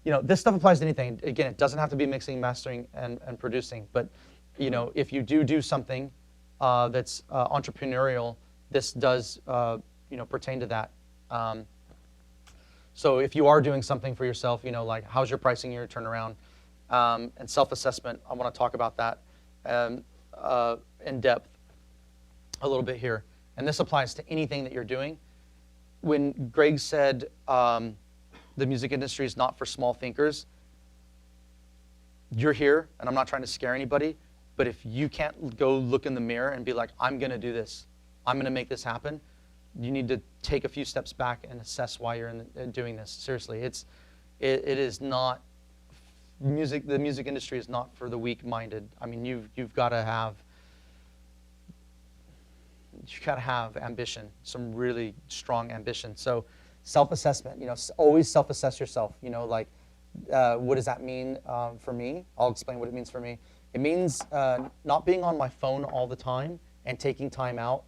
this stuff applies to anything. Again, it doesn't have to be mixing, mastering, and producing. But, if you do something that's entrepreneurial, this does, pertain to that. So if you are doing something for yourself, like how's your pricing, your turnaround, and self-assessment, I want to talk about that in depth a little bit here. And this applies to anything that you're doing. When Greg said the music industry is not for small thinkers, you're here, and I'm not trying to scare anybody, but if you can't go look in the mirror and be like, I'm going to do this, I'm going to make this happen, you need to take a few steps back and assess why you're doing this. Seriously, it is not, the music industry is not for the weak-minded. I mean, you've got to have ambition, some really strong ambition. So self-assessment, always self-assess yourself. Like, what does that mean for me? I'll explain what it means for me. It means not being on my phone all the time and taking time out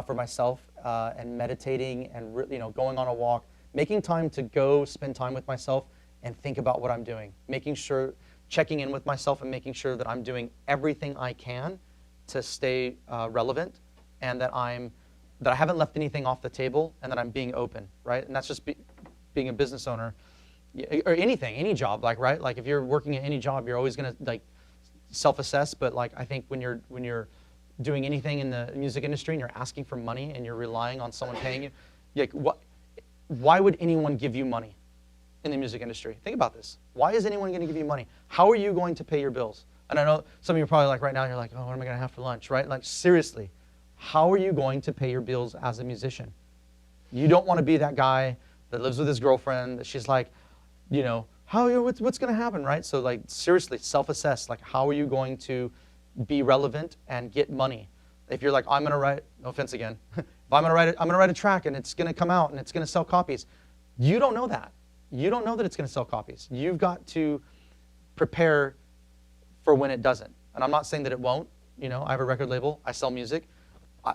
for myself and meditating and going on a walk, making time to go spend time with myself and think about what I'm doing, checking in with myself and making sure that I'm doing everything I can to stay relevant, and that I haven't left anything off the table, and that I'm being open, right? And that's just being a business owner, or anything, any job, right? Like if you're working at any job, you're always gonna self-assess. But I think when you're doing anything in the music industry and you're asking for money and you're relying on someone paying you, why would anyone give you money in the music industry? Think about this. Why is anyone going to give you money? How are you going to pay your bills? And I know some of you are probably like right now, you're like, oh, what am I going to have for lunch, right? Like seriously, how are you going to pay your bills as a musician? You don't want to be that guy that lives with his girlfriend that she's like, what's going to happen, right? So seriously, self-assess. How are you going to be relevant and get money? If you're like, I'm going to write, no offense again, if I'm going to write a track and it's going to come out and it's going to sell copies, you don't know that. You don't know that it's going to sell copies. You've got to prepare for when it doesn't. And I'm not saying that it won't. I have a record label. I sell music.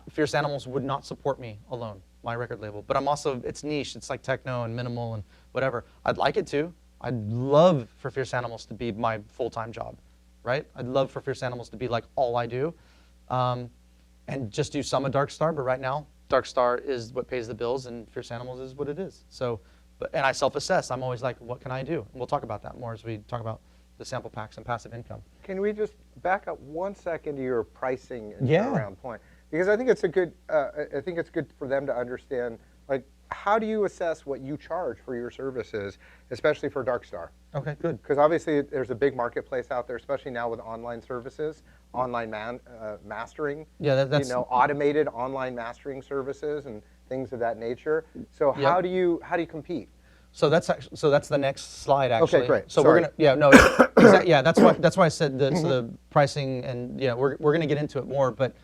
Fierce Animals would not support me alone, my record label. But it's niche. It's like techno and minimal and whatever. I'd like it to. I'd love for Fierce Animals to be my full-time job, right? I'd love for Fierce Animals to be like all I do, and just do some of Dark Star. But right now, Dark Star is what pays the bills, and Fierce Animals is what it is. So, and I self-assess. I'm always like, what can I do? And we'll talk about that more as we talk about the sample packs and passive income. Can we just back up 1 second to your pricing and turnaround point? Because I think it's good for them to understand, how do you assess what you charge for your services, especially for Dark Star? Okay, good. Because obviously there's a big marketplace out there, especially now with online services, online mastering. Yeah, that's automated online mastering services and things of that nature. So how do you compete? So that's the next slide actually. Okay, great. So Sorry. that's why I said the pricing, and we're gonna get into it more, but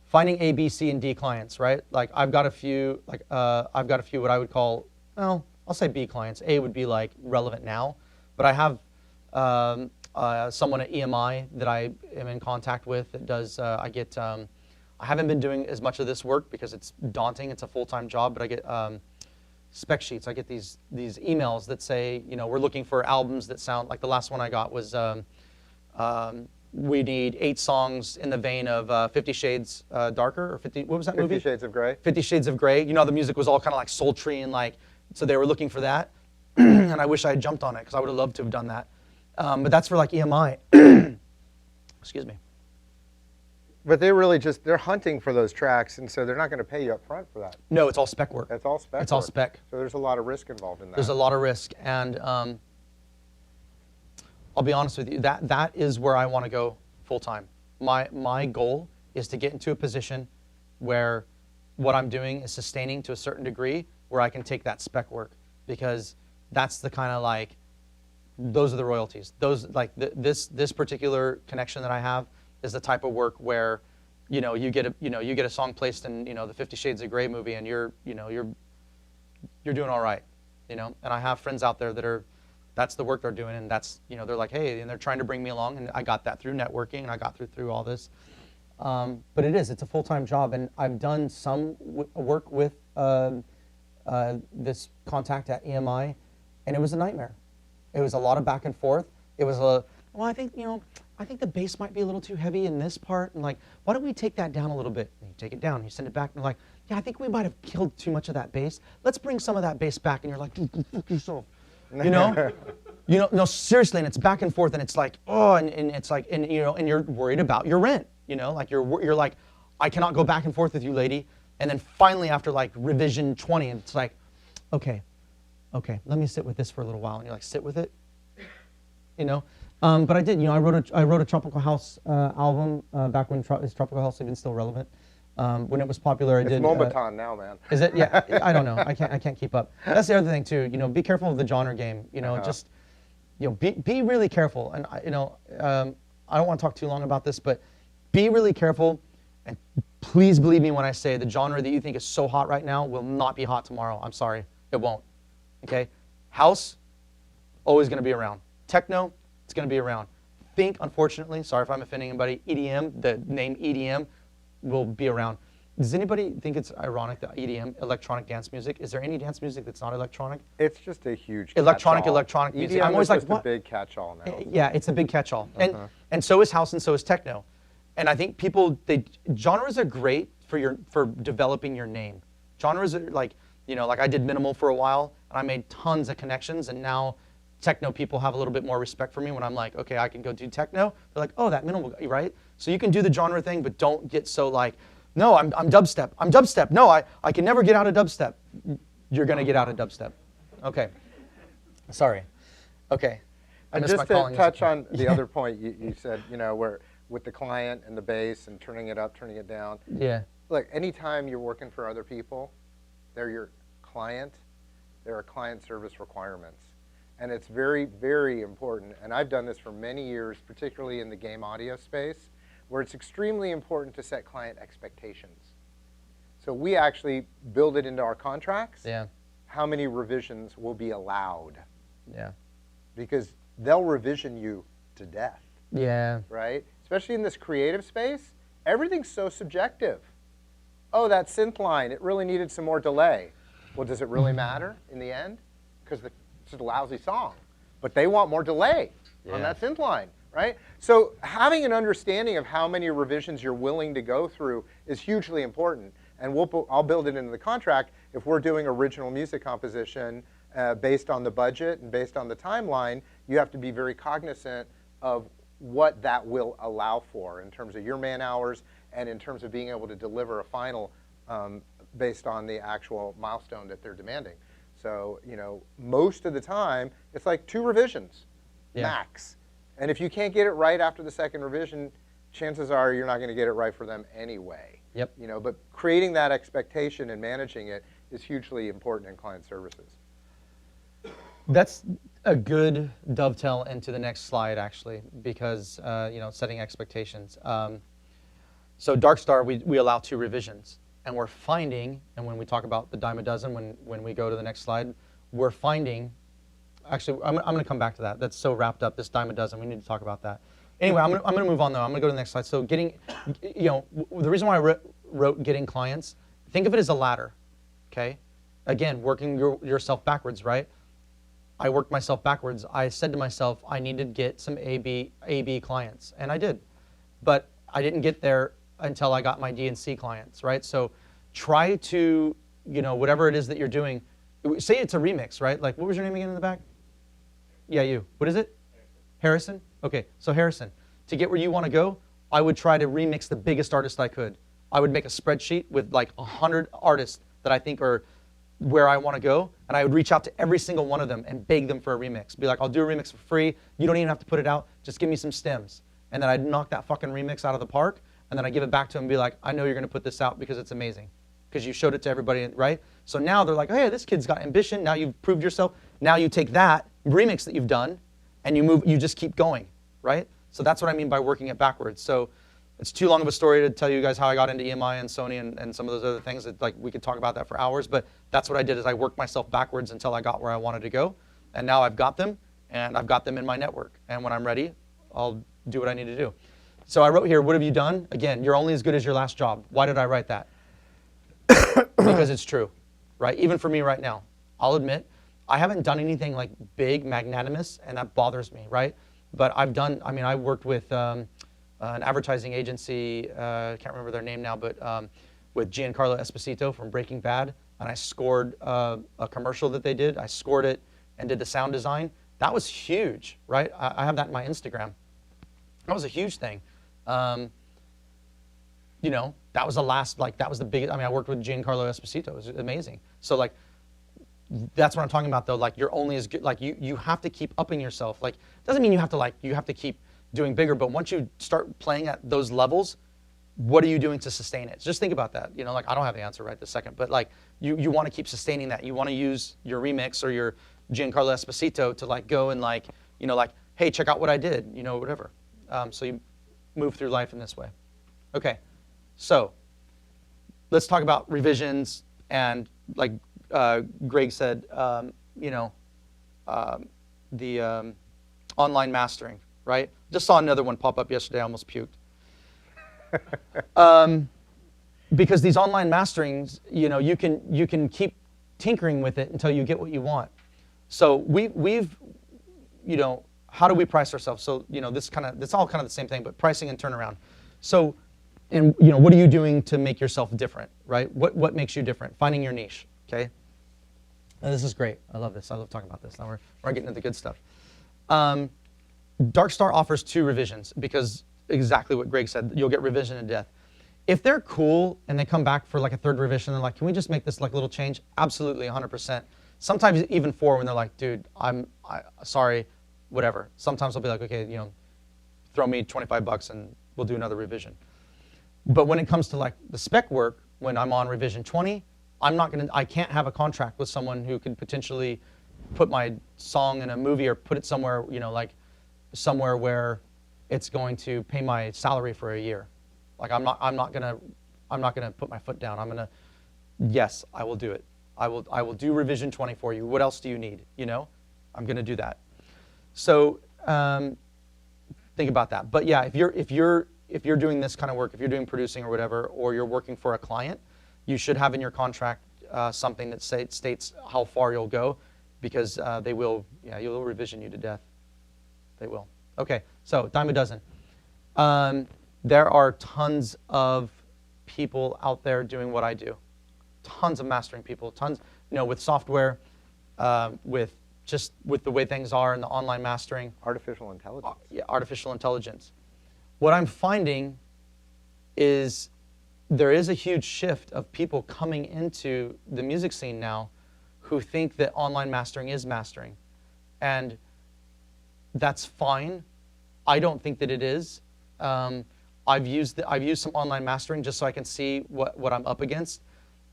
finding A, B, C, and D clients, right? I've got a few what I would call, well, I'll say B clients. A would be relevant now, but I have someone at EMI that I am in contact with that does. I haven't been doing as much of this work because it's daunting. It's a full-time job, but I get spec sheets. I get these emails that say, we're looking for albums that sound like the last one I got was. We need 8 songs in the vein of 50 Shades Darker, or 50, what was that movie? 50 Shades of Grey. 50 Shades of Grey. The music was all kind of sultry and so they were looking for that. And I wish I had jumped on it because I would have loved to have done that. But that's for EMI. Excuse me. But they're hunting for those tracks, and so they're not going to pay you up front for that. No, it's all spec work. That's all spec It's all spec. So there's a lot of risk involved in that. There's a lot of risk, and I'll be honest with you, that is where I want to go full time. My goal is to get into a position where what I'm doing is sustaining to a certain degree where I can take that spec work, because that's the kind of those are the royalties. Those this particular connection that I have is the type of work where you get a song placed in the 50 Shades of Grey movie, and you're doing all right, and I have friends out there that that's the work they're doing, and that's they're like, hey, and they're trying to bring me along, and I got that through networking, and I got through all this. But it's a full-time job, and I've done some work with this contact at EMI, and it was a nightmare. It was a lot of back and forth. It was a, well, I think, I think the bass might be a little too heavy in this part. And like, why don't we take that down a little bit? And you take it down, you send it back, and you're like, yeah, I think we might have killed too much of that bass. Let's bring some of that bass back. And you're like, dude, go fuck yourself. No, seriously, and it's back and forth, and it's like, oh, and it's like, and you're worried about your rent, like you're like, I cannot go back and forth with you, lady. And then finally, after like revision 20, and it's like, okay, let me sit with this for a little while, and you're like, sit with it, But I did, I wrote a Tropical House album back when is Tropical House even still relevant? When it was popular, I did. It's Mobaton now, man. Is it? Yeah, I don't know. I can't keep up. That's the other thing too. Be careful of the genre game. Just be really careful. And I don't want to talk too long about this, but be really careful. And please believe me when I say the genre that you think is so hot right now will not be hot tomorrow. I'm sorry, it won't. Okay, house, always going to be around. Techno, it's going to be around. Think, unfortunately, sorry if I'm offending anybody, EDM, the name EDM will be around. Does anybody think it's ironic that EDM, electronic dance music, is there any dance music that's not electronic? It's just a huge electronic catch-all. music. EDM I'm always like, just what? A big catch-all now. Yeah, it's a big catch-all. And so is house and so is techno. And I think genres are great for developing your name. Genres are like, like I did minimal for a while, and I made tons of connections, and now techno people have a little bit more respect for me when I'm like, okay, I can go do techno. They're like, oh, that minimal, right? So you can do the genre thing, but don't get so like, no, I'm dubstep. I'm dubstep. No, I can never get out of dubstep. You're going to get out of dubstep. Okay. Sorry. Okay. And just to touch on the other point you said, where with the client and the bass and turning it up, turning it down. Yeah. Look, anytime you're working for other people, they're your client. There are client service requirements. And it's very, very important. And I've done this for many years, particularly in the game audio space, where it's extremely important to set client expectations. So we actually build it into our contracts. Yeah. How many revisions will be allowed? Yeah. Because they'll revision you to death. Yeah. Right? Especially in this creative space, everything's so subjective. Oh, that synth line, it really needed some more delay. Well, does it really matter in the end? Because it's a lousy song. But they want more delay on that synth line, right? So having an understanding of how many revisions you're willing to go through is hugely important. And I'll build it into the contract. If we're doing original music composition based on the budget and based on the timeline, you have to be very cognizant of what that will allow for in terms of your man hours and in terms of being able to deliver a final based on the actual milestone that they're demanding. So, most of the time, it's like 2 revisions, max. And if you can't get it right after the second revision, chances are you're not going to get it right for them anyway. Yep. But creating that expectation and managing it is hugely important in client services. That's a good dovetail into the next slide, actually, because, setting expectations. So Darkstar, we allow 2 revisions. And we're finding, and when we talk about the dime a dozen, when we go to the next slide, we're finding, actually, I'm going to come back to that. That's so wrapped up, this dime a dozen. We need to talk about that. Anyway, I'm going to move on, though. I'm going to go to the next slide. So the reason why I wrote getting clients, think of it as a ladder, okay? Again, working yourself backwards, right? I worked myself backwards. I said to myself, I need to get some AB clients, and I did. But I didn't get there until I got my D and C clients, right? So try to, whatever it is that you're doing, say it's a remix, right? Like, what was your name again in the back? Yeah, you. What is it? Harrison? Okay, so Harrison, to get where you want to go, I would try to remix the biggest artist I could. I would make a spreadsheet with like 100 artists that I think are where I want to go, and I would reach out to every single one of them and beg them for a remix. Be like, I'll do a remix for free. You don't even have to put it out. Just give me some stems. And then I'd knock that fucking remix out of the park, and then I give it back to them and be like, I know you're going to put this out because it's amazing. Because you showed it to everybody, right? So now they're like, hey, this kid's got ambition. Now you've proved yourself. Now you take that remix that you've done, and you just keep going, right? So that's what I mean by working it backwards. So it's too long of a story to tell you guys how I got into EMI and Sony and some of those other things. That, like, we could talk about that for hours, but that's what I did is I worked myself backwards until I got where I wanted to go. And now I've got them, and I've got them in my network. And when I'm ready, I'll do what I need to do. So I wrote here, what have you done? Again, you're only as good as your last job. Why did I write that? Because it's true, right? Even for me right now, I'll admit, I haven't done anything like big, magnanimous, and that bothers me, right? But I've done, I mean, I worked with an advertising agency, I can't remember their name now, but with Giancarlo Esposito from Breaking Bad, and I scored a commercial that they did. I scored it and did the sound design. That was huge, right? I have that in my Instagram. That was a huge thing. You know, that was the last, like, that was the biggest, I mean, I worked with Giancarlo Esposito. It was amazing. So, like, that's what I'm talking about, though. Like, you're only as good, like, you have to keep upping yourself. Like, doesn't mean you have to keep doing bigger, but once you start playing at those levels, what are you doing to sustain it? Just think about that. You know, like, I don't have the answer right this second, but, like, you want to keep sustaining that. You want to use your remix or your Giancarlo Esposito to, like, go and, like, you know, like, hey, check out what I did, you know, whatever. So you move through life in this way. Okay. So let's talk about revisions and, like Greg said, you know, the online mastering, right? Just saw another one pop up yesterday. I almost puked. Because these online masterings, you know, you can keep tinkering with it until you get what you want. So we've, you know, how do we price ourselves? So, you know, it's all kind of the same thing, but pricing and turnaround. So, and, you know, what are you doing to make yourself different, right? What makes you different? Finding your niche, okay? And this is great. I love this. I love talking about this. Now we're getting into the good stuff. Darkstar offers 2 revisions because exactly what Greg said, you'll get revision to death. If they're cool and they come back for like a 3rd revision, they're like, can we just make this like a little change? Absolutely, 100%. Sometimes even 4 when they're like, dude, sorry, whatever. Sometimes I'll be like, okay, you know, throw me $25 and we'll do another revision. But when it comes to like the spec work, when I'm on revision 20, I can't have a contract with someone who could potentially put my song in a movie or put it somewhere, you know, like somewhere where it's going to pay my salary for a year. Like I'm not gonna put my foot down. Yes, I will do it. I will do revision 20 for you. What else do you need? You know, I'm gonna do that. So think about that. But yeah, if you're doing this kind of work, if you're doing producing or whatever, or you're working for a client, you should have in your contract something that states how far you'll go, because you'll revision you to death. They will. Okay, so dime a dozen. There are tons of people out there doing what I do. Tons of mastering people, tons, you know, with software, with the way things are in the online mastering. Artificial intelligence. Yeah, artificial intelligence. What I'm finding is there is a huge shift of people coming into the music scene now who think that online mastering is mastering. And that's fine. I don't think that it is. I've used some online mastering just so I can see what I'm up against.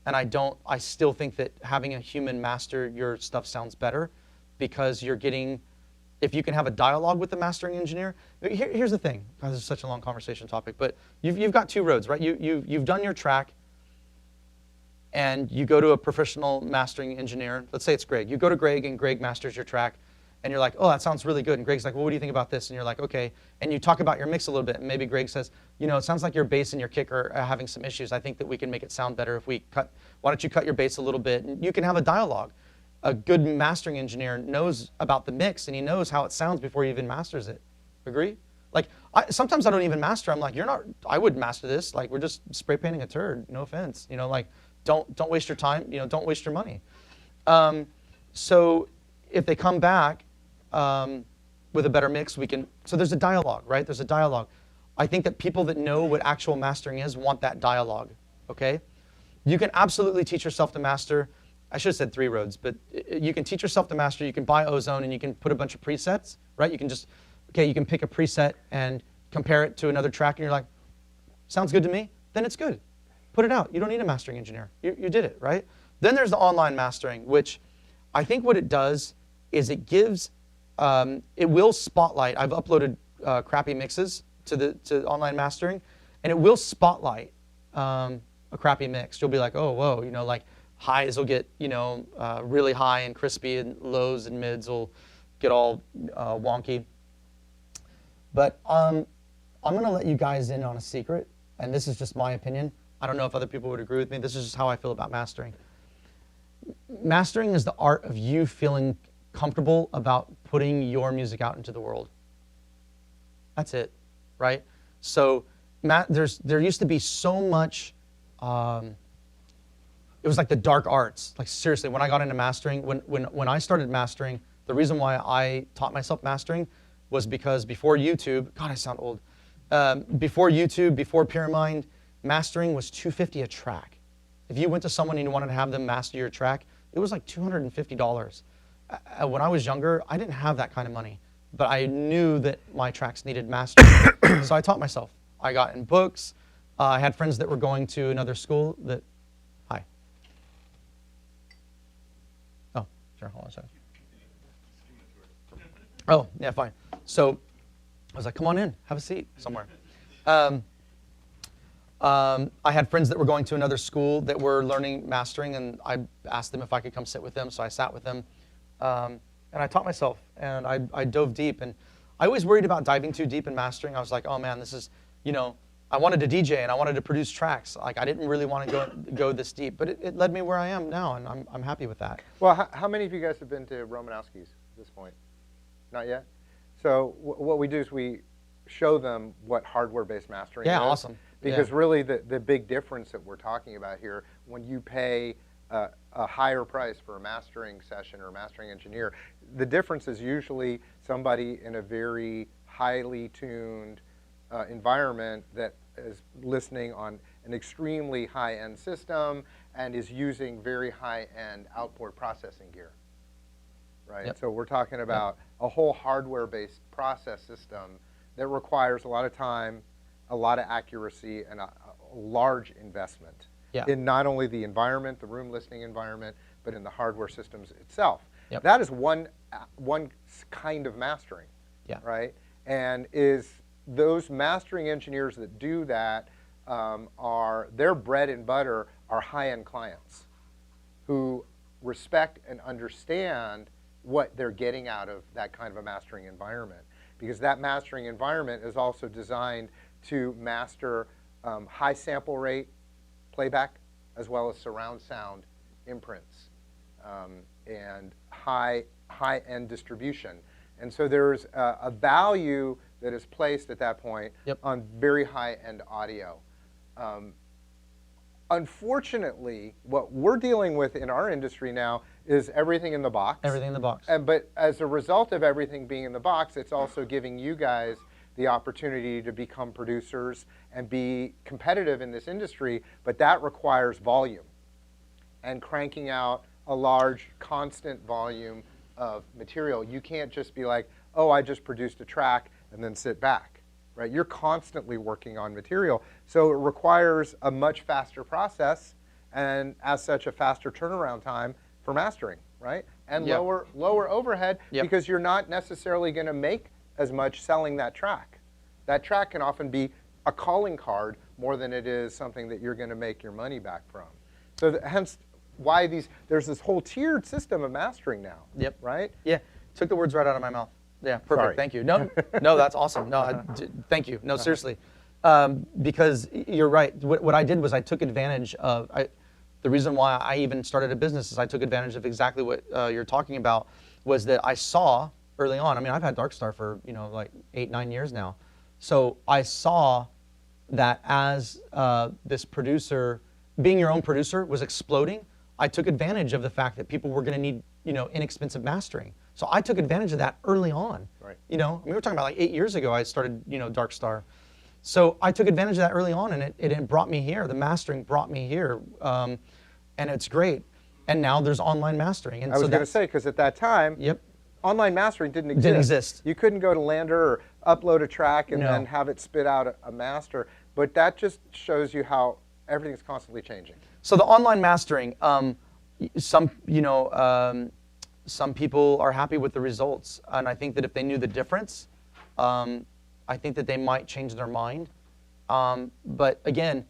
And I still think that having a human master your stuff sounds better, because you're getting, if you can have a dialogue with the mastering engineer. Here's the thing, this is such a long conversation topic, but you've got 2 roads, right? You've done your track, and you go to a professional mastering engineer. Let's say it's Greg. You go to Greg, and Greg masters your track, and you're like, oh, that sounds really good. And Greg's like, well, what do you think about this? And you're like, okay. And you talk about your mix a little bit, and maybe Greg says, you know, it sounds like your bass and your kick are having some issues. I think that we can make it sound better if we why don't you cut your bass a little bit? And you can have a dialogue. A good mastering engineer knows about the mix, and he knows how it sounds before he even masters it. Agree? Like, sometimes I don't even master. I'm like, I wouldn't master this. Like, we're just spray painting a turd. No offense. You know, like, don't waste your time. You know, don't waste your money. So if they come back with a better mix, so there's a dialogue, right? There's a dialogue. I think that people that know what actual mastering is want that dialogue, okay? You can absolutely teach yourself to master. I should have said 3 roads, but you can teach yourself to master. You can buy Ozone and you can put a bunch of presets, right? You can you can pick a preset and compare it to another track, and you're like, sounds good to me, then it's good. Put it out. You don't need a mastering engineer. You did it, right? Then there's the online mastering, which I think what it does is it gives, it will spotlight. I've uploaded crappy mixes to online mastering, and it will spotlight a crappy mix. You'll be like, oh, whoa, you know, like highs will get, you know, really high and crispy, and lows and mids will get all wonky. But I'm going to let you guys in on a secret, and this is just my opinion. I don't know if other people would agree with me. This is just how I feel about mastering. mastering is the art of you feeling comfortable about putting your music out into the world. That's it, right? So there used to be so much, it was like the dark arts. Like seriously, when I got into mastering, when I started mastering, the reason why I taught myself mastering was because before YouTube, God, I sound old. Before YouTube, before Pyramind, mastering was $250 a track. If you went to someone and you wanted to have them master your track, it was like $250. When I was younger, I didn't have that kind of money, but I knew that my tracks needed mastering. So I taught myself. I got in books. I had friends that were going to another school that, hi. Oh, sure, hold on a second. Oh, yeah, fine. So I was like, come on in, have a seat somewhere. I had friends that were going to another school that were learning mastering, and I asked them if I could come sit with them, so I sat with them. And I taught myself, and I dove deep. And I always worried about diving too deep in mastering. I was like, oh man, this is, I wanted to DJ and I wanted to produce tracks. Like I didn't really want to go this deep, but it led me where I am now, and I'm happy with that. Well, how many of you guys have been to Romanowski's at this point? Not yet? So what we do is we show them what hardware-based mastering is. Yeah, awesome. Because really the big difference that we're talking about here, when you pay a higher price for a mastering session or a mastering engineer, the difference is usually somebody in a very highly tuned environment that is listening on an extremely high-end system and is using very high-end outboard processing gear, right? Yep. So we're talking about a whole hardware-based process system that requires a lot of time, a lot of accuracy, and a large investment in not only the environment, the room listening environment, but in the hardware systems itself. Yep. That is one kind of mastering, right? And those mastering engineers that do that their bread and butter are high-end clients who respect and understand what they're getting out of that kind of a mastering environment. Because that mastering environment is also designed to master high sample rate playback as well as surround sound imprints and high-end distribution. And so there's a value that is placed at that point on very high-end audio. Unfortunately, what we're dealing with in our industry now is everything in the box. Everything in the box. But as a result of everything being in the box, it's also giving you guys the opportunity to become producers and be competitive in this industry, but that requires volume and cranking out a large, constant volume of material. You can't just be like, oh, I just produced a track and then sit back, right? You're constantly working on material. So it requires a much faster process and as such a faster turnaround time for mastering, right? And lower overhead because you're not necessarily going to make as much selling that track. That track can often be a calling card more than it is something that you're going to make your money back from. So hence why there's this whole tiered system of mastering now. Yep. Right? Yeah. Took the words right out of my mouth. Yeah, perfect. Sorry. Thank you. No, that's awesome. No, thank you. No, seriously. Because you're right. What I did was I took advantage of, the reason why I even started a business is I took advantage of exactly what you're talking about, was that I saw early on, I mean, I've had Darkstar for, like 8-9 years now. So I saw that as this producer, being your own producer was exploding, I took advantage of the fact that people were going to need, inexpensive mastering. So I took advantage of that early on. Right. I mean, we were talking about like 8 years ago I started, Darkstar. So I took advantage of that early on, and it brought me here. The mastering brought me here, and it's great. And now there's online mastering. And I was going to say, because at that time, online mastering didn't exist. You couldn't go to Lander or upload a track and then have it spit out a master. But that just shows you how everything's constantly changing. So the online mastering, some people are happy with the results, and I think that if they knew the difference, I think that they might change their mind. But again,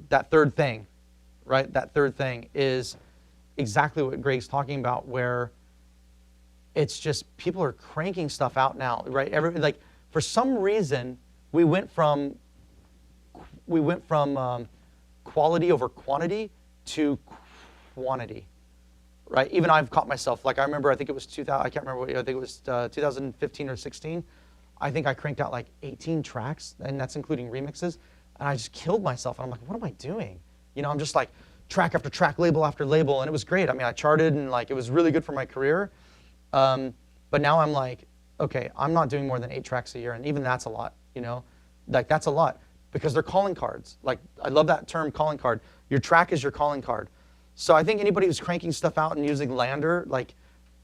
that third thing, right? That third thing is exactly what Greg's talking about, where it's just people are cranking stuff out now, right? Like for some reason, we went from quality over quantity to quantity. right? Even I've caught myself. Like I remember, I think it was 2000. I can't remember what. I think it was 2015 or 16. I think I cranked out like 18 tracks, and that's including remixes. And I just killed myself. And I'm like, what am I doing? You know, I'm just like track after track, label after label, and it was great. I mean, I charted, and like it was really good for my career. But now I'm like, okay, I'm not doing more than 8 tracks a year, and even that's a lot. You know, like that's a lot because they're calling cards. Like I love that term, calling card. Your track is your calling card. So I think anybody who's cranking stuff out and using Lander, like,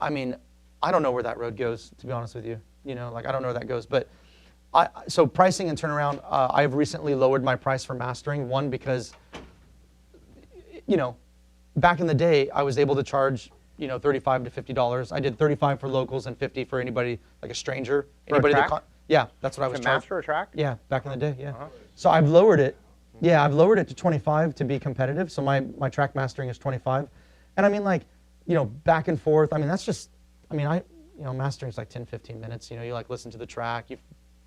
I mean, I don't know where that road goes, to be honest with you. You know, like I don't know where that goes. But so pricing and turnaround, I've recently lowered my price for mastering. One, because, you know, back in the day, I was able to charge, you know, $35 to $50. I did $35 for locals and $50 for anybody, like a stranger. For Anybody a track? Yeah, that's what I was To charging. master a track? Yeah, back in the day, yeah. So I've lowered it. Yeah, I've lowered it to 25 to be competitive. So my track mastering is 25. And I mean, like, you know, back and forth. I mean, that's just, I mean, you know, mastering is like 10, 15 minutes. You know, you like listen to the track, you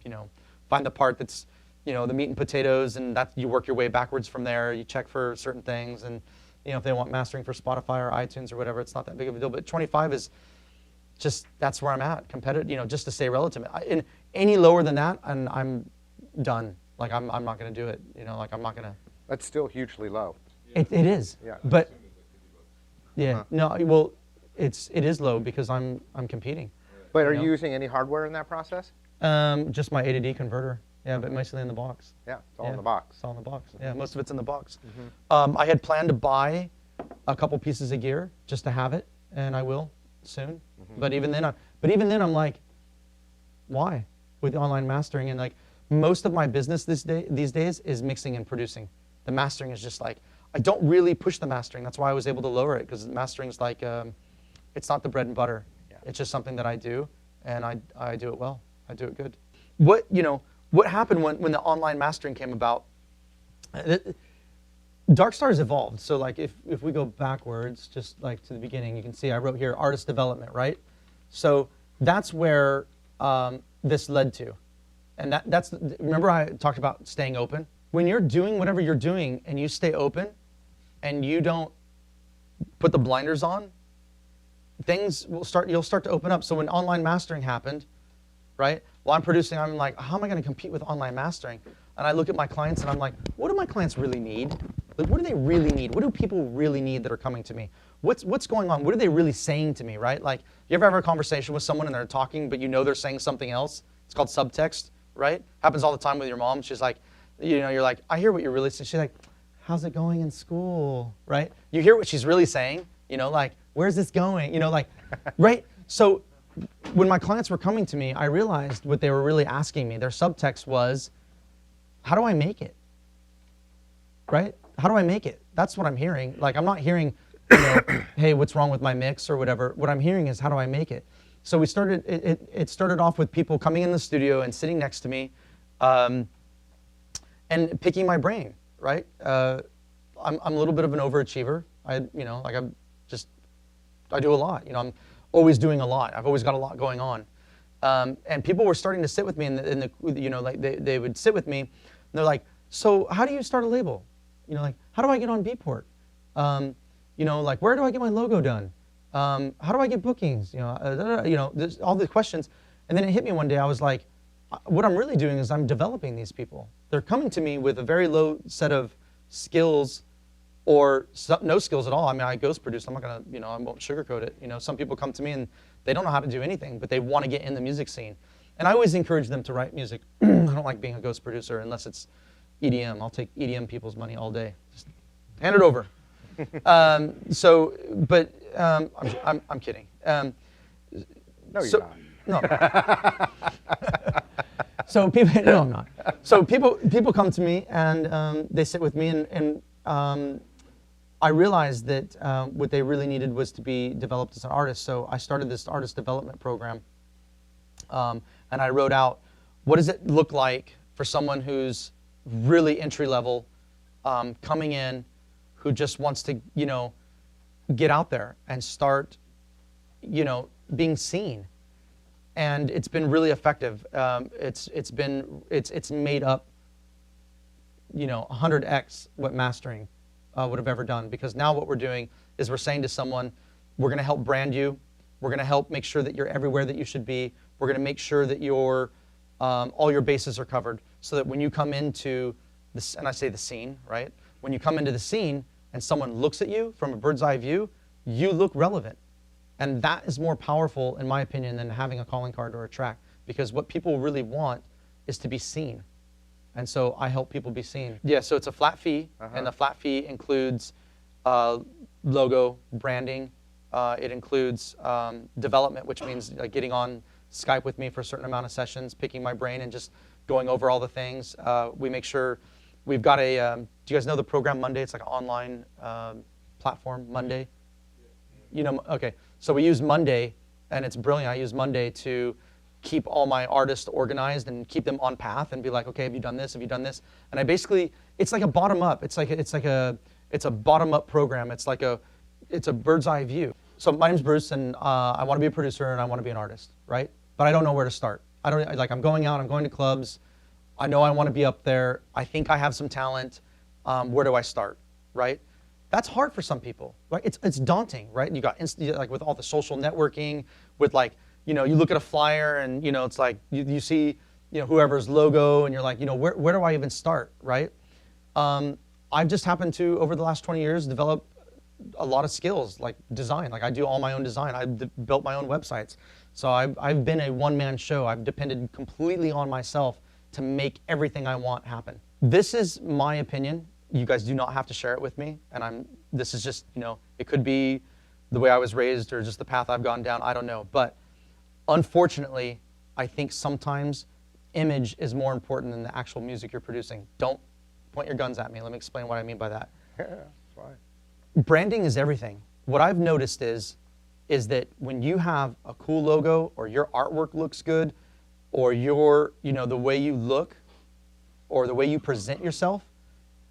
know, find the part that's, you know, the meat and potatoes, and that you work your way backwards from there. You check for certain things, and, you know, if they want mastering for Spotify or iTunes or whatever, it's not that big of a deal. But 25 is just, that's where I'm at, competitive, you know, just to stay relative. And any lower than that, and I'm done. Like, I'm not going to do it. You know, like, I'm not going to. That's still hugely low. It is. Yeah. But, yeah, no, well, it is low because I'm competing. But are you using any hardware in that process? Just my A to D converter. Yeah, but mostly in the box. Yeah, it's all in the box. It's all in the box. Yeah, most of it's in the box. I had planned to buy a couple pieces of gear just to have it, and I will soon. But even then, I'm like, why? With online mastering, and like most of my business these days is mixing and producing. The mastering is just like, I don't really push the mastering. That's why I was able to lower it, because mastering is like, it's not the bread and butter. Yeah. It's just something that I do, and I do it well. I do it good. What happened when the online mastering came about? Darkstar's evolved. So like if we go backwards, just like to the beginning, you can see I wrote here artist development, right? So that's where this led to. And that's, remember I talked about staying open? When you're doing whatever you're doing and you stay open and you don't put the blinders on, you'll start to open up. So when online mastering happened, right? While I'm producing, I'm like, how am I going to compete with online mastering? And I look at my clients and I'm like, what do my clients really need? Like, what do they really need? What do people really need that are coming to me? What's going on? What are they really saying to me, right? Like, you ever have a conversation with someone and they're talking, but you know they're saying something else? It's called subtext, right? Happens all the time with your mom. She's like, you know, you're like, I hear what you're really saying. She's like, how's it going in school, right? You hear what she's really saying, you know, like, where's this going? You know, like, right? So when my clients were coming to me, I realized what they were really asking me. Their subtext was, how do I make it? Right? How do I make it? That's what I'm hearing. Like, I'm not hearing, you know, hey, what's wrong with my mix or whatever. What I'm hearing is, how do I make it? So we started, it started off with people coming in the studio and sitting next to me and picking my brain, right? I'm a little bit of an overachiever. I do a lot. You know, I'm always doing a lot. I've always got a lot going on. And people were starting to sit with me, and you know, like they would sit with me, and they're like, so how do you start a label? You know, like, how do I get on Beatport? You know, like, where do I get my logo done? How do I get bookings? You know, there's all the questions. And then it hit me one day. I was like, what I'm really doing is I'm developing these people. They're coming to me with a very low set of skills, or no skills at all. I mean, I ghost produce. I'm not gonna, you know, I won't sugarcoat it. You know, some people come to me and they don't know how to do anything, but they want to get in the music scene. And I always encourage them to write music. I don't like being a ghost producer unless it's EDM. I'll take EDM people's money all day. Just hand it over. I'm kidding. No, you're not. No. So people, no, I'm not. So people come to me and they sit with me, and I realized that what they really needed was to be developed as an artist. So I started this artist development program, and I wrote out, what does it look like for someone who's really entry level, coming in, who just wants to, you know, get out there and start, you know, being seen. And it's been really effective. It's made up, you know, 100x what mastering would have ever done. Because now what we're doing is we're saying to someone, We're going to help brand you. We're going to help make sure that you're everywhere that you should be. We're going to make sure that all your bases are covered so that when you come into this, and I say the scene, right? When you come into the scene and someone looks at you from a bird's eye view, you look relevant. And that is more powerful, in my opinion, than having a calling card or a track, because what people really want is to be seen. And so I help people be seen. Yeah, so it's a flat fee, and the flat fee includes logo, branding. It includes development, which means getting on Skype with me for a certain amount of sessions, picking my brain and just going over all the things. We make sure we've got a, do you guys know the program Monday? It's like an online platform, Monday. You know, okay. So we use Monday, and it's brilliant. I use Monday to keep all my artists organized and keep them on path and be like, okay, have you done this? Have you done this? And I basically, it's like a bottom up. It's a bottom up program. It's a bird's eye view. So my name's Bruce, and I want to be a producer and I want to be an artist, right? But I don't know where to start. I'm going out, I'm going to clubs. I know I want to be up there. I think I have some talent. Where do I start, right? That's hard for some people, right? It's daunting, right? You got like with all the social networking, with you look at a flyer and it's like you see whoever's logo and you're like where do I even start, right? I've just happened to over the last 20 years develop a lot of skills like design. Like I do all my own design. I've built my own websites. So I've been a one-man show. I've depended completely on myself to make everything I want happen. This is my opinion. You guys do not have to share it with me. And this is just, it could be the way I was raised or just the path I've gone down. I don't know. But unfortunately, I think sometimes image is more important than the actual music you're producing. Don't point your guns at me. Let me explain what I mean by that. Yeah, that's fine. Branding is everything. What I've noticed is that when you have a cool logo or your artwork looks good or the way you look or the way you present yourself,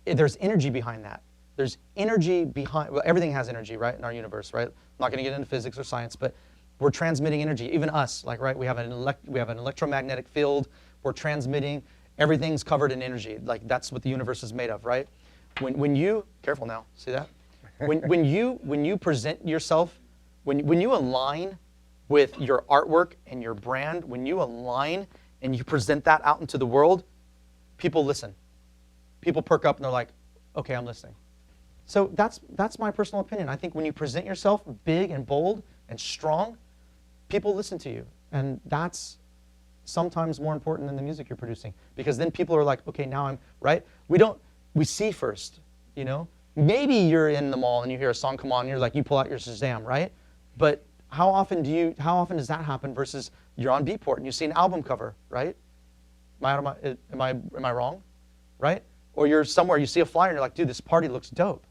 there's energy behind that. There's energy behind, well, everything has energy, right, in our universe, right? I'm not going to get into physics or science, but we're transmitting energy. Even us, right? We have an electromagnetic field. We're transmitting. Everything's covered in energy. Like that's what the universe is made of, right? When you careful now, see that? When you present yourself, when you align with your artwork and your brand, when you align and you present that out into the world, people listen. People perk up and they're like, okay, I'm listening. So that's my personal opinion. I think when you present yourself big and bold and strong, people listen to you. And that's sometimes more important than the music you're producing. Because then people are like, okay, now I'm, right? We see first, Maybe you're in the mall and you hear a song come on and you're like, you pull out your Shazam, right? But how often does that happen versus you're on Beatport and you see an album cover, right? Am I wrong? Right? Or you're somewhere, you see a flyer and you're like, dude, this party looks dope.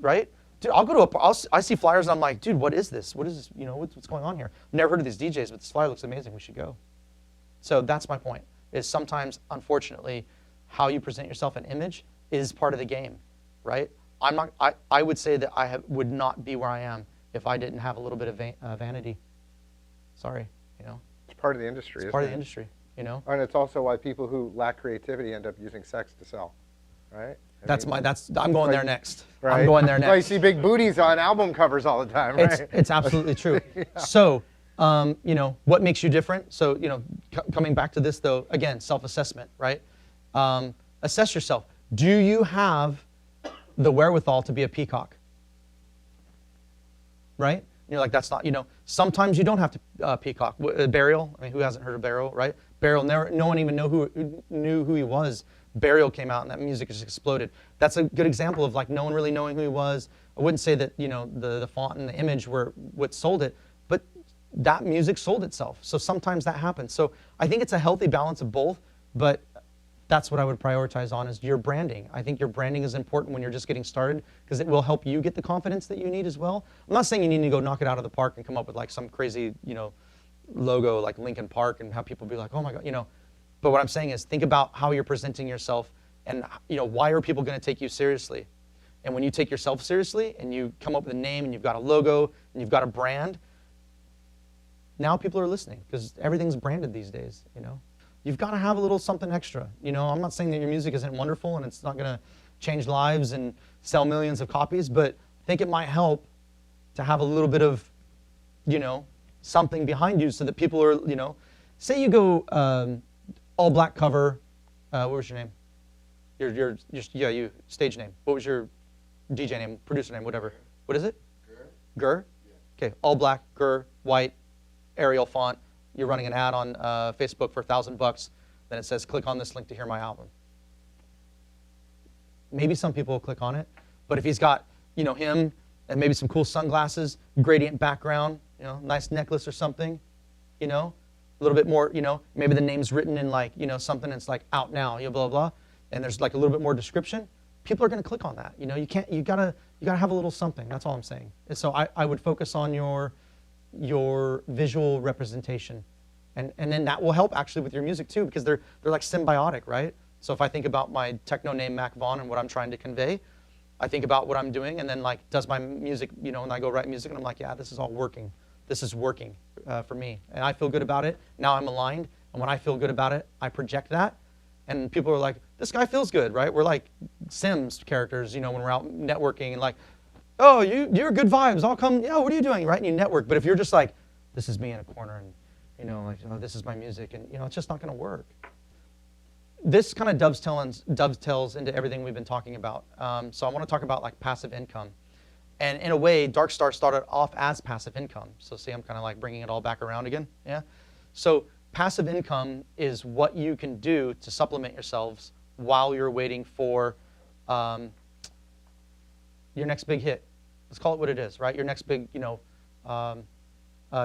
Right? Dude, I'll go to I see flyers and I'm like, dude, what is this? What is this? What's going on here? Never heard of these DJs, but this flyer looks amazing. We should go. So that's my point, is sometimes, unfortunately, how you present yourself in image is part of the game, right? I would say that would not be where I am if I didn't have a little bit of vanity. Sorry, It's part of the industry, It's part of the industry, And it's also why people who lack creativity end up using sex to sell, right? I'm going there next. Right? I'm going there next. Well, you see big booties on album covers all the time, right? It's absolutely true. Yeah. So, what makes you different? So, coming back to this though, again, self-assessment, right? Assess yourself. Do you have the wherewithal to be a peacock? Right? And you're like, that's not, sometimes you don't have to peacock. Burial, I mean, who hasn't heard of Burial, right? Burial, no one even knew who he was. Burial came out and that music just exploded. That's a good example of like no one really knowing who he was. I wouldn't say that, the font and the image were what sold it, but that music sold itself. So sometimes that happens. So I think it's a healthy balance of both, but that's what I would prioritize on is your branding. I think your branding is important when you're just getting started because it will help you get the confidence that you need as well. I'm not saying you need to go knock it out of the park and come up with like some crazy, logo like Linkin Park and have people be like, oh my God, But what I'm saying is think about how you're presenting yourself and, why are people going to take you seriously? And when you take yourself seriously and you come up with a name and you've got a logo and you've got a brand, now people are listening because everything's branded these days, You've got to have a little something extra. I'm not saying that your music isn't wonderful and it's not going to change lives and sell millions of copies, but I think it might help to have a little bit of, something behind you so that people are, say you go all black cover. What was your name? Your stage name. What was your DJ name, producer name, whatever? What is it? Gur? Yeah. Okay, all black, Gur, white, Arial font. You're running an ad on Facebook for $1,000. Then it says, click on this link to hear my album. Maybe some people will click on it, but if he's got, him and maybe some cool sunglasses, gradient background, nice necklace or something, a little bit more, maybe the name's written in like, something that's like out now, blah, blah, blah, and there's like a little bit more description, people are going to click on that. You gotta have a little something. That's all I'm saying. And so I would focus on your visual representation, and then that will help actually with your music too, because they're like symbiotic, right? So if I think about my techno name MacVaughn and what I'm trying to convey, I think about what I'm doing, and then like, does my music, and I go write music, and I'm like, yeah, this is all working. This is working for me, and I feel good about it. Now I'm aligned, and when I feel good about it, I project that, and people are like, this guy feels good, right? We're like Sims characters, when we're out networking, and like, oh, you're good vibes. I'll come. Yeah, what are you doing, right? And you network. But if you're just like, this is me in a corner, and like, oh, this is my music, and it's just not going to work. This kind of dovetails into everything we've been talking about. So I want to talk about like passive income. And in a way, Darkstar started off as passive income. So see, I'm kind of like bringing it all back around again. Yeah. So passive income is what you can do to supplement yourselves while you're waiting for your next big hit. Let's call it what it is, right? Your next big,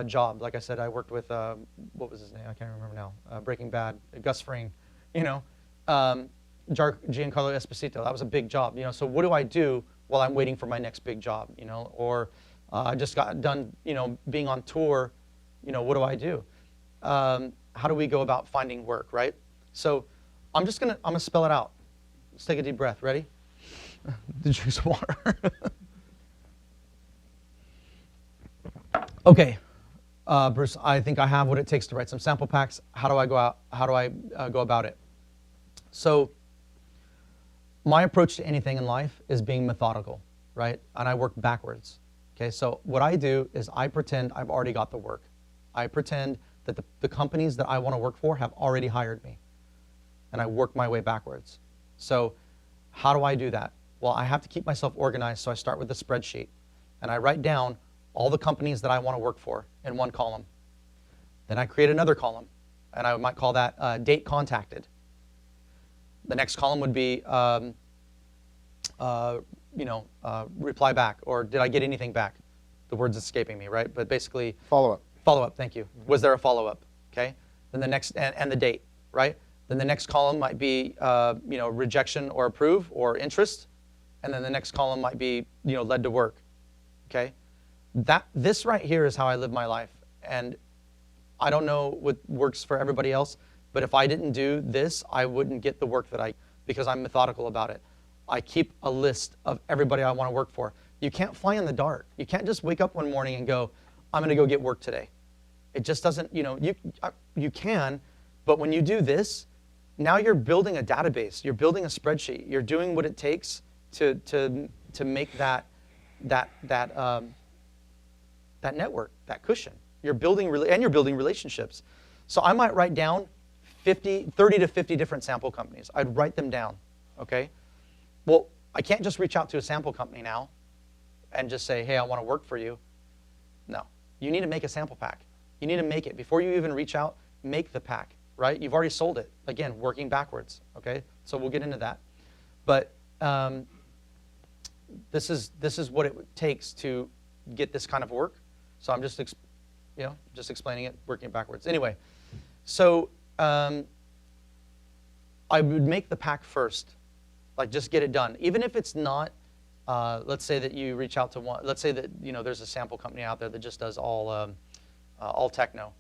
job. Like I said, I worked with, what was his name? I can't remember now. Breaking Bad, Gus Fring, Giancarlo Esposito. That was a big job, So what do I do while I'm waiting for my next big job, Or I just got done, being on tour, what do I do? How do we go about finding work, right? So I'm gonna spell it out. Let's take a deep breath. Ready? Drink some water. Okay, Bruce, I think I have what it takes to write some sample packs. How do I go about it? So my approach to anything in life is being methodical, right? And I work backwards. Okay, so what I do is I pretend I've already got the work. I pretend that the companies that I want to work for have already hired me. And I work my way backwards. So how do I do that? Well, I have to keep myself organized, so I start with a spreadsheet. And I write down all the companies that I want to work for in one column. Then I create another column, and I might call that date contacted. The next column would be, reply back, or did I get anything back? The word's escaping me, right? But basically, follow-up. Follow-up, thank you. Mm-hmm. Was there a follow-up? Okay. Then the next, and the date, right? Then the next column might be, rejection or approve or interest, and then the next column might be, led to work. Okay. This right here is how I live my life, and I don't know what works for everybody else, but if I didn't do this, I wouldn't get the work because I'm methodical about it. I keep a list of everybody I want to work for. You can't fly in the dark. You can't just wake up one morning and go, I'm going to go get work today. It just doesn't, you can, but when you do this, now you're building a database. You're building a spreadsheet. You're doing what it takes to make that network, that cushion. You're building relationships. So I might write down 30 to 50 different sample companies. I'd write them down, okay? Well, I can't just reach out to a sample company now and just say, hey, I want to work for you. No, you need to make a sample pack. You need to make it. Before you even reach out, make the pack, right? You've already sold it. Again, working backwards, okay? So we'll get into that. But this is what it takes to get this kind of work. So I'm just explaining it, working backwards. Anyway, so I would make the pack first, like just get it done. Even if it's not, let's say that you reach out to one, let's say that there's a sample company out there that just does all techno,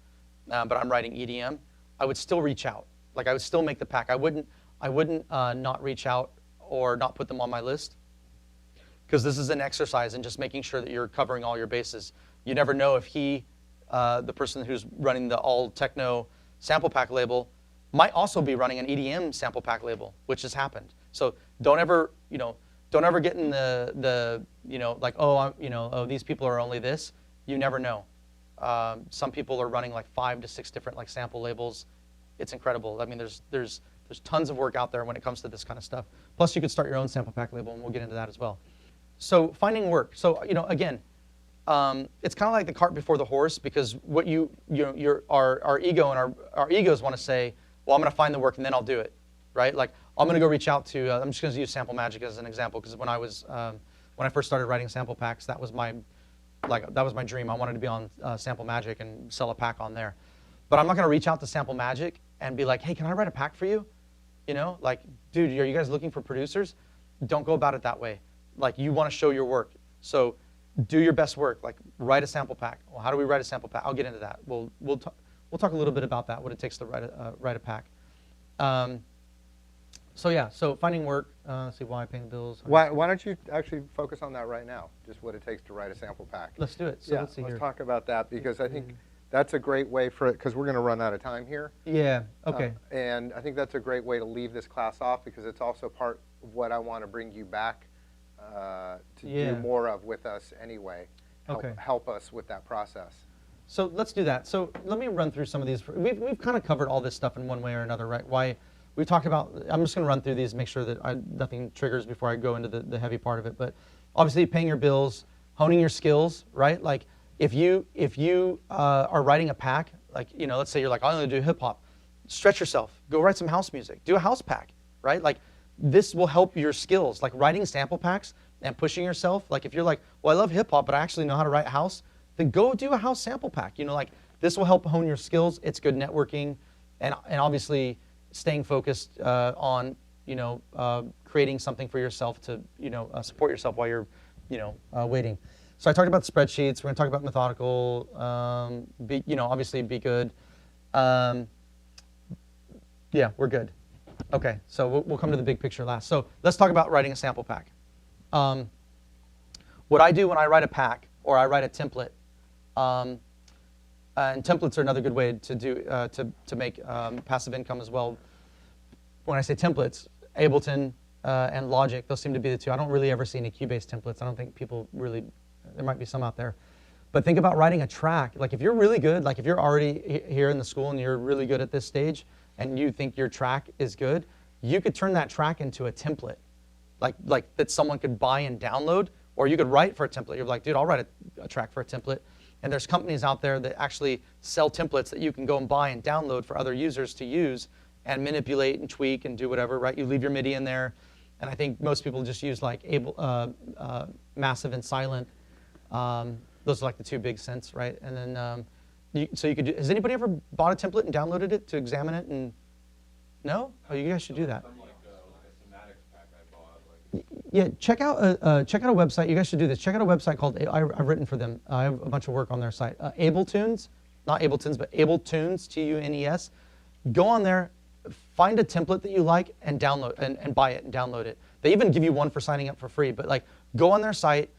but I'm writing EDM, I would still reach out. Like I would still make the pack. I wouldn't not reach out or not put them on my list, because this is an exercise in just making sure that you're covering all your bases. You never know if the person who's running the all techno sample pack label might also be running an EDM sample pack label, which has happened. So don't ever, don't ever get in the like, oh, these people are only this. You never know. Some people are running like 5 to 6 different like sample labels. It's incredible. I mean, there's tons of work out there when it comes to this kind of stuff. Plus, you could start your own sample pack label, and we'll get into that as well. So finding work. So again, it's kind of like the cart before the horse, because what our ego and our egos want to say, well, I'm going to find the work and then I'll do it, right? Like I'm going to go reach out to. I'm just going to use Sample Magic as an example, because when I first started writing sample packs, that was my dream. I wanted to be on Sample Magic and sell a pack on there. But I'm not going to reach out to Sample Magic and be like, hey, can I write a pack for you? Like, dude, are you guys looking for producers? Don't go about it that way. Like, you want to show your work. So do your best work. Like, write a sample pack. Well, how do we write a sample pack? I'll get into that. We'll talk a little bit about that, what it takes to write a pack. So finding work. Let's see, why paying bills. Why don't you actually focus on that right now? Just what it takes to write a sample pack. Let's do it. So yeah, let's see here. Let's talk about that, because I think that's a great way for it, because we're going to run out of time here. Yeah, okay. And I think that's a great way to leave this class off, because it's also part of what I want to bring you back to do more of with us anyway. Help us with that process. So let's do that. So let me run through some of these. We've kind of covered all this stuff in one way or another, right? Why we talked about, I'm just going to run through these, make sure that nothing triggers before I go into the heavy part of it. But obviously paying your bills, honing your skills, right? Like if you are writing a pack, like, let's say you're like, I only do hip hop, stretch yourself, go write some house music, do a house pack, right? Like this will help your skills, like writing sample packs and pushing yourself. Like if you're like, well, I love hip hop, but I actually know how to write house, then go do a house sample pack. Like this will help hone your skills. It's good networking, and obviously staying focused on creating something for yourself to support yourself while you're waiting. So I talked about the spreadsheets. We're going to talk about methodical. Obviously be good. Yeah, we're good. Okay, so we'll come to the big picture last. So let's talk about writing a sample pack. What I do when I write a pack or I write a template, and templates are another good way to do to make passive income as well. When I say templates, Ableton and Logic, those seem to be the two. I don't really ever see any cue-based templates. I don't think people really, there might be some out there. But think about writing a track. Like if you're really good, like if you're already here in the school and you're really good at this stage and you think your track is good, you could turn that track into a template, like that someone could buy and download, or you could write for a template. You're like, dude, I'll write a track for a template. And there's companies out there that actually sell templates that you can go and buy and download for other users to use and manipulate and tweak and do whatever, right? You leave your MIDI in there. And I think most people just use like Massive and Silent. Those are like the two big synths, right? And then, so you could do, has anybody ever bought a template and downloaded it to examine it? And no? Oh, you guys should do that. Yeah, check out a website. You guys should do this. Check out a website called, I've written for them. I have a bunch of work on their site. Abletunes, not Abletunes, but Abletunes, Tunes. Go on there, find a template that you like and download and buy it and download it. They even give you one for signing up for free. But like, go on their site.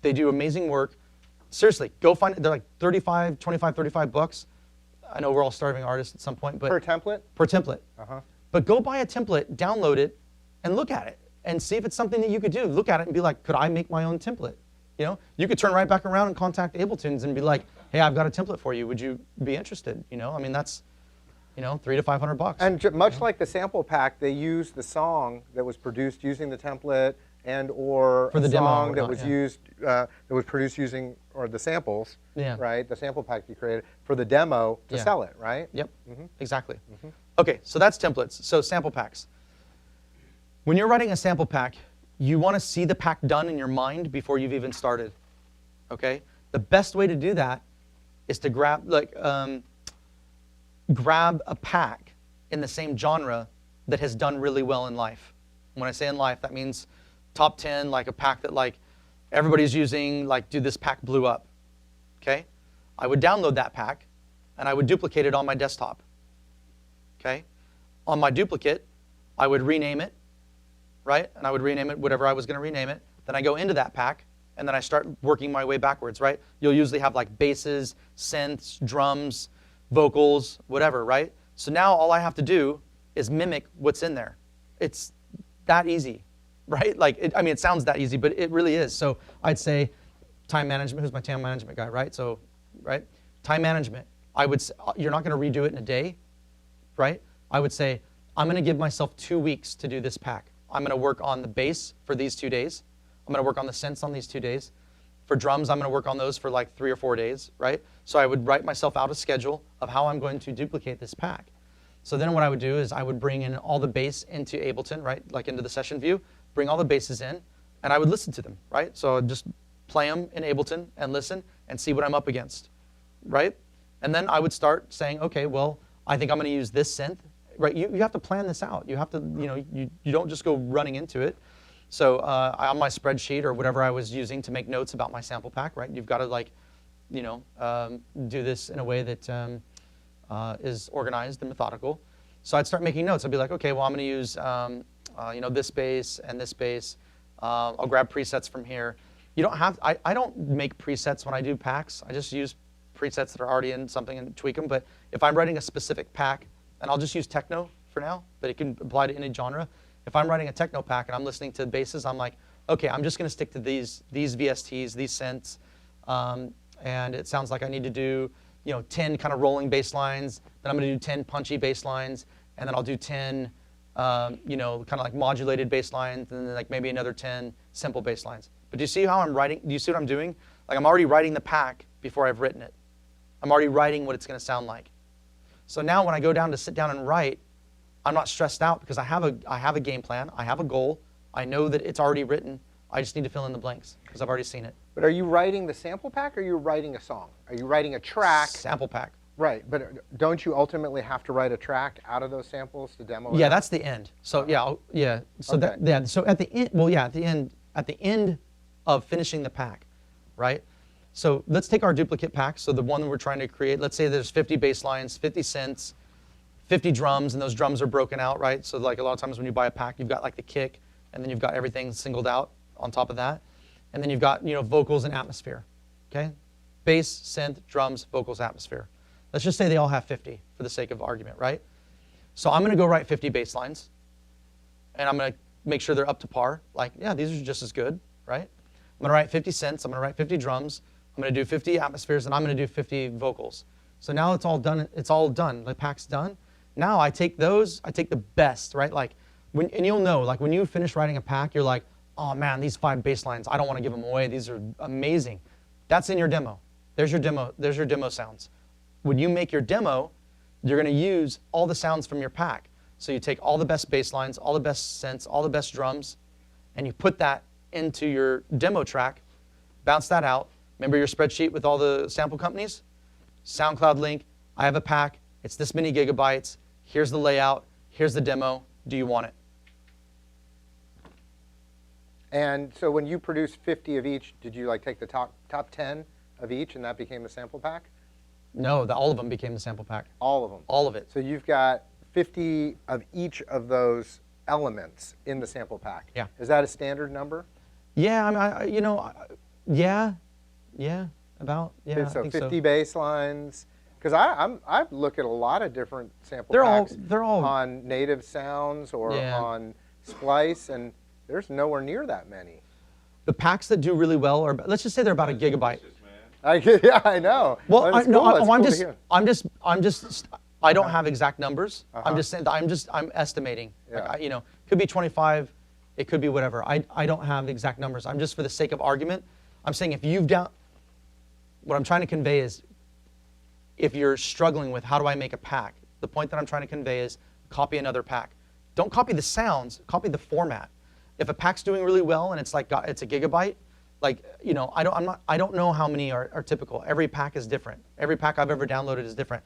They do amazing work. Seriously, go find it. They're like 25 bucks. I know we're all starving artists at some point, but per template. Per template. Uh-huh. But go buy a template, download it, and look at it. And see if it's something that you could do. Look at it and be like, could I make my own template? You could turn right back around and contact Abletunes and be like, hey, I've got a template for you. Would you be interested? I mean, that's, $300 to $500. And much like the sample pack, they use the song that was produced using the template and or for the song demo that was used, that was produced using, or the samples, right? The sample pack you created for the demo to sell it, right? Yep, exactly. Okay, so that's templates. So sample packs. When you're writing a sample pack, you want to see the pack done in your mind before you've even started, okay? The best way to do that is to grab a pack in the same genre that has done really well in life. When I say in life, that means top 10, like a pack that like everybody's using, like, dude, this pack blew up, okay? I would download that pack and I would duplicate it on my desktop, okay? On my duplicate, I would rename it, right? And I would rename it whatever I was going to rename it. Then I go into that pack, and then I start working my way backwards, right? You'll usually have like basses, synths, drums, vocals, whatever, right? So now all I have to do is mimic what's in there. It's that easy. right? Like, I mean, it sounds that easy, but it really is. So I'd say time management. Who's my time management guy, right? So, right, time management. You're not going to redo it in a day, right? I would say I'm going to give myself 2 weeks to do this pack. I'm going to work on the bass for these 2 days. I'm going to work on the synths on these 2 days. For drums, I'm going to work on those for like 3 or 4 days, right? So I would write myself out a schedule of how I'm going to duplicate this pack. So then what I would do is I would bring in all the bass into Ableton, right? Like into the session view, bring all the basses in, and I would listen to them, right? So I'd just play them in Ableton and listen and see what I'm up against, right? And then I would start saying, okay, well, I think I'm going to use this synth, right? You have to plan this out. You have to, you don't just go running into it. So on my spreadsheet or whatever I was using to make notes about my sample pack, right? You've got to like, do this in a way that is organized and methodical. So I'd start making notes. I'd be like, okay, well, I'm going to use, this bass and this bass. I'll grab presets from here. You don't have, I don't make presets when I do packs. I just use presets that are already in something and tweak them. But if I'm writing a specific pack, and I'll just use techno for now, but it can apply to any genre. If I'm writing a techno pack and I'm listening to basses, I'm like, okay, I'm just going to stick to these VSTs, these synths, and it sounds like I need to do 10 kind of rolling bass lines. Then I'm going to do 10 punchy bass lines, and then I'll do 10 kind of like modulated bass lines, and then like maybe another 10 simple bass lines. But do you see how I'm writing? Do you see what I'm doing? Like I'm already writing the pack before I've written it. I'm already writing what it's going to sound like. So now when I go down to sit down and write, I'm not stressed out because I have a game plan, I have a goal, I know that it's already written, I just need to fill in the blanks because I've already seen it. But are you writing the sample pack or are you writing a song? Are you writing a track? Sample pack. Right, but don't you ultimately have to write a track out of those samples to demo it? Yeah, that's the end. So yeah. So okay. So at the end, at the end of finishing the pack, right? So let's take our duplicate pack. So the one that we're trying to create, let's say there's 50 bass lines, 50 synths, 50 drums, and those drums are broken out, right? So like a lot of times when you buy a pack, you've got like the kick, and then you've got everything singled out on top of that. And then you've got, vocals and atmosphere, okay? Bass, synth, drums, vocals, atmosphere. Let's just say they all have 50 for the sake of argument, right? So I'm gonna go write 50 bass lines, and I'm gonna make sure they're up to par. Like, yeah, these are just as good, right? I'm gonna write 50 synths, I'm gonna write 50 drums, I'm gonna do 50 atmospheres, and I'm gonna do 50 vocals. So now it's all done, the pack's done. Now I take the best, right? Like, and you'll know, like when you finish writing a pack, you're like, oh man, these 5 bass lines, I don't wanna give them away, these are amazing. That's in your demo. There's your demo sounds. When you make your demo, you're gonna use all the sounds from your pack. So you take all the best bass lines, all the best synths, all the best drums, and you put that into your demo track, bounce that out. Remember your spreadsheet with all the sample companies? SoundCloud link, I have a pack, it's this many gigabytes, here's the layout, here's the demo, do you want it? And so when you produced 50 of each, did you like take the top 10 of each and that became the sample pack? No, all of them became the sample pack. All of them? All of it. So you've got 50 of each of those elements in the sample pack. Yeah. Is that a standard number? Yeah, I mean, about, yeah, So I think 50 so. bass lines, because I look at a lot of different sample They're packs all on native sounds or Yeah. on Splice, and there's nowhere near that many. The packs that do really well are, let's just say they're about a gigabyte. Yeah, I know. Well, Well, it's no, cool. It's cool to hear. I don't have exact numbers. Uh-huh. I'm just saying, I'm estimating. Yeah. Like, could be 25, it could be whatever. I don't have exact numbers. I'm just, for the sake of argument, I'm saying what I'm trying to convey is, if you're struggling with how do I make a pack, the point that I'm trying to convey is copy another pack. Don't copy the sounds, copy the format. If a pack's doing really well and it's like it's a gigabyte, like, I don't know how many are typical. Every pack is different. Every pack I've ever downloaded is different.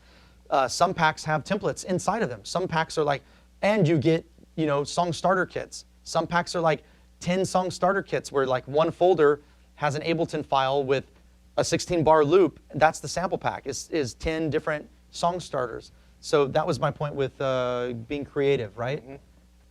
Some packs have templates inside of them. Some packs are like, and you get, song starter kits. Some packs are like 10 song starter kits where like one folder has an Ableton file with a 16-bar loop. That's the sample pack, is 10 different song starters. So that was my point with being creative, right? Mm-hmm.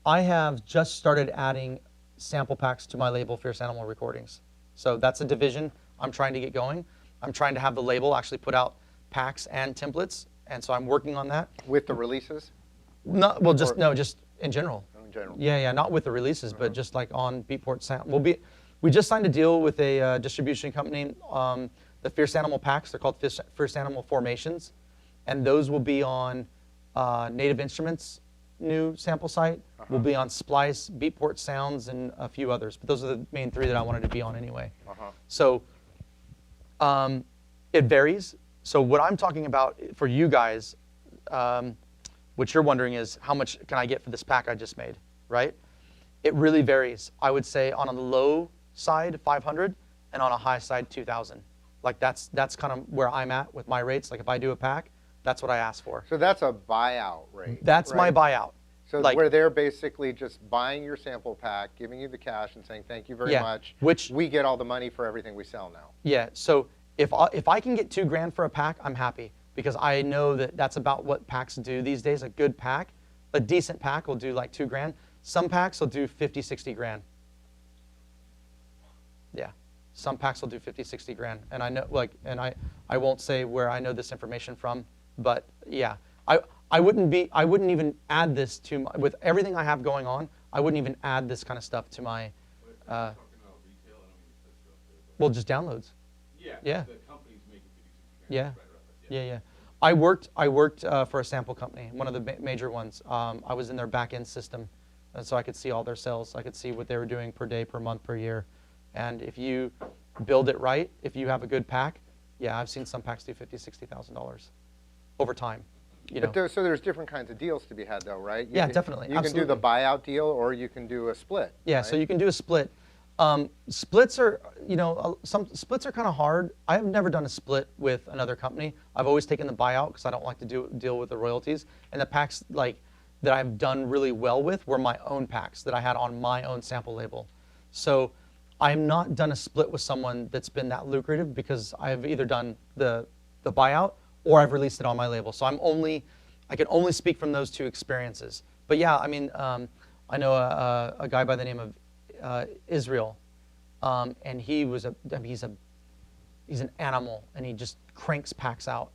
I have just started adding sample packs to my label, Fierce Animal Recordings. So that's a division I'm trying to get going. I'm trying to have the label actually put out packs and templates, and so I'm working on that. With the releases? No, well, just in general. in general. Yeah, not with the releases, but just like on Beatport Sound. We just signed a deal with a distribution company, the Fierce Animal Packs. They're called Fierce Animal Formations, and those will be on Native Instruments' new sample site. Will be on Splice, Beatport Sounds, and a few others. But those are the main 3 that I wanted to be on anyway. So it varies. So what I'm talking about for you guys, what you're wondering is how much can I get for this pack I just made, right? It really varies. I would say on a low side, 500, and on a high side, 2,000. Like that's kind of where I'm at with my rates. Like if I do a pack, that's what I ask for. So that's a buyout rate. That's right? my buyout. So like, where they're basically just buying your sample pack, giving you the cash, and saying thank you very much. Which we get all the money for everything we sell now. Yeah. So if I can get $2,000 for a pack, I'm happy because I know that that's about what packs do these days. A good pack, a decent pack will do like $2,000. Some packs will do 50, 60 grand. Yeah. Some packs will do 50, 60 grand. And I know, like, and I won't say where I know this information from, but yeah, I wouldn't even add this to my, with everything I have going on, I wouldn't even add this kind of stuff to my, well, just downloads. Yeah. The company's making 50, 60 grand. Yeah. Right. Yeah. I worked for a sample company, one of the major ones. I was in their back-end system, and so I could see all their sales. I could see what they were doing per day, per month, per year. And if you build it right, if you have a good pack, yeah, I've seen some packs do $50,000, $60,000 over time. You know. So there's different kinds of deals to be had, though, right? Yeah, definitely. You can do the buyout deal, or you can do a split. Yeah, right? so you can do a split. Splits are, some splits are kind of hard. I have never done a split with another company. I've always taken the buyout because I don't like to deal with the royalties. And the packs like that I've done really well with were my own packs that I had on my own sample label. So I've not done a split with someone that's been that lucrative because I've either done the buyout or I've released it on my label. So I can only speak from those 2 experiences. But yeah, I mean, I know a guy by the name of Israel, and he's an animal, and he just cranks packs out,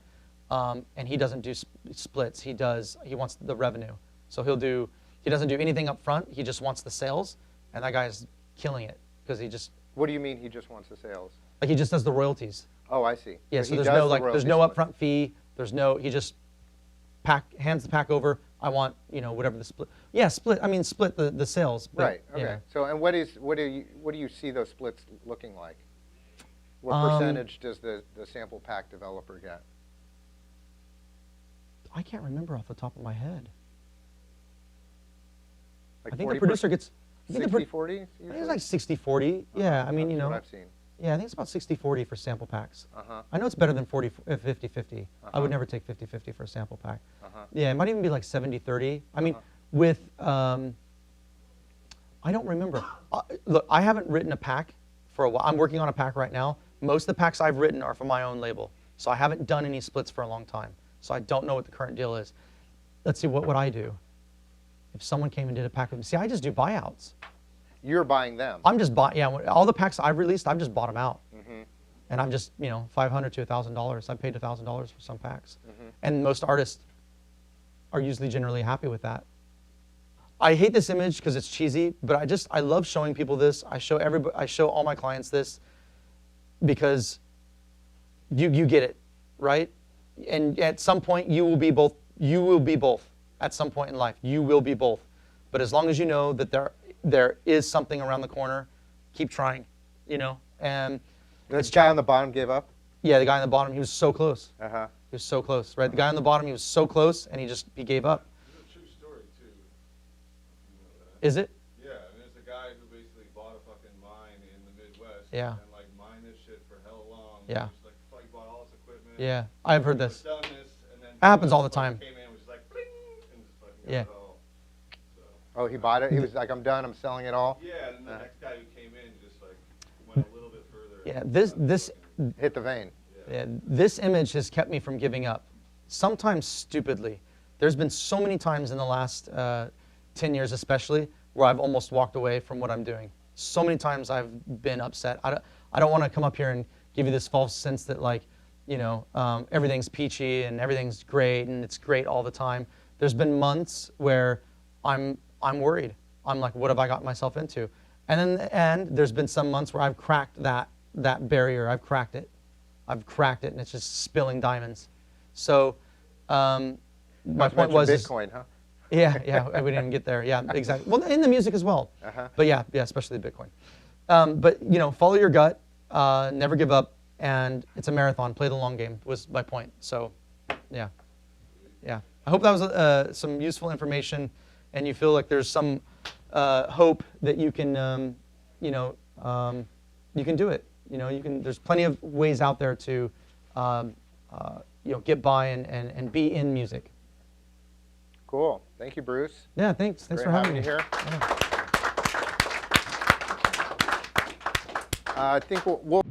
and he doesn't do splits. He wants the revenue, so he doesn't do anything up front. He just wants the sales, and that guy's killing it because he just. What do you mean he just wants the sales? Like he just does the royalties. Oh, I see. Yeah, so there's no upfront fee. He just hands the pack over. I want, whatever the split. Yeah, split. I mean, split the sales. But, right. Okay. yeah. So, and what do you see those splits looking like? What percentage does the sample pack developer get? I can't remember off the top of my head. Like I think the producer gets 60-40? I think it's like 60-40. Yeah, I mean, That's what I've seen. Yeah, I think it's about 60-40 for sample packs. I know it's better than 50-50. I would never take 50-50 for a sample pack. Yeah, it might even be like 70-30. I mean, with, I don't remember. Look, I haven't written a pack for a while. I'm working on a pack right now. Most of the packs I've written are for my own label. So I haven't done any splits for a long time. So I don't know what the current deal is. Let's see, what would I do? If someone came and did a pack with me. See, I just do buyouts. You're buying them. I'm just buying, yeah, all the packs I've released, I've just bought them out. And I'm just, $500 to $1,000. I paid $1,000 for some packs. And most artists are usually generally happy with that. I hate this image because it's cheesy, but I love showing people this. I show all my clients this because you get it, right? And at some point you will be both. You will be both at some point in life. You will be both. But as long as you know that there is something around the corner, keep trying, and this guy on the bottom gave up? Yeah, the guy on the bottom, he was so close. He was so close, right? The guy on the bottom, he was so close, and he gave up. It's a true story, too. Is it? Yeah, I mean, there's a guy who basically bought a fucking mine in the Midwest. Yeah. And, mined this shit for hell long. Yeah. Just, he bought all this equipment. Yeah, I've heard this. Done this, and then It happens all the time. Came in, was just like, bling, and just fucking Yeah. got it all. So. Oh, he bought it? He was like, I'm done, I'm selling it all? Yeah, and the next guy who came in just, went a little bit further. Yeah, this Hit the vein. Yeah, this image has kept me from giving up, sometimes stupidly. There's been so many times in the last 10 years especially where I've almost walked away from what I'm doing. So many times I've been upset. I don't want to come up here and give you this false sense that everything's peachy and everything's great and it's great all the time. There's been months where I'm worried. I'm like, what have I got myself into? And in the end, there's been some months where I've cracked that barrier. I've cracked it, and it's just spilling diamonds. So my point was Bitcoin, huh? Yeah, we didn't get there. Yeah, exactly. Well, in the music as well. Uh-huh. But yeah, especially Bitcoin. But you know, follow your gut, never give up, and it's a marathon. Play the long game was my point. So, yeah. I hope that was some useful information, and you feel like there's some hope that you can, you can do it. You know, there's plenty of ways out there to, get by and be in music. Cool. Thank you, Bruce. Yeah, thanks. Thanks Great for having me you here. Yeah. I think we'll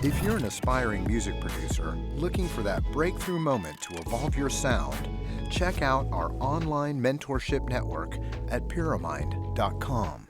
If you're an aspiring music producer looking for that breakthrough moment to evolve your sound, check out our online mentorship network at Pyramind.com.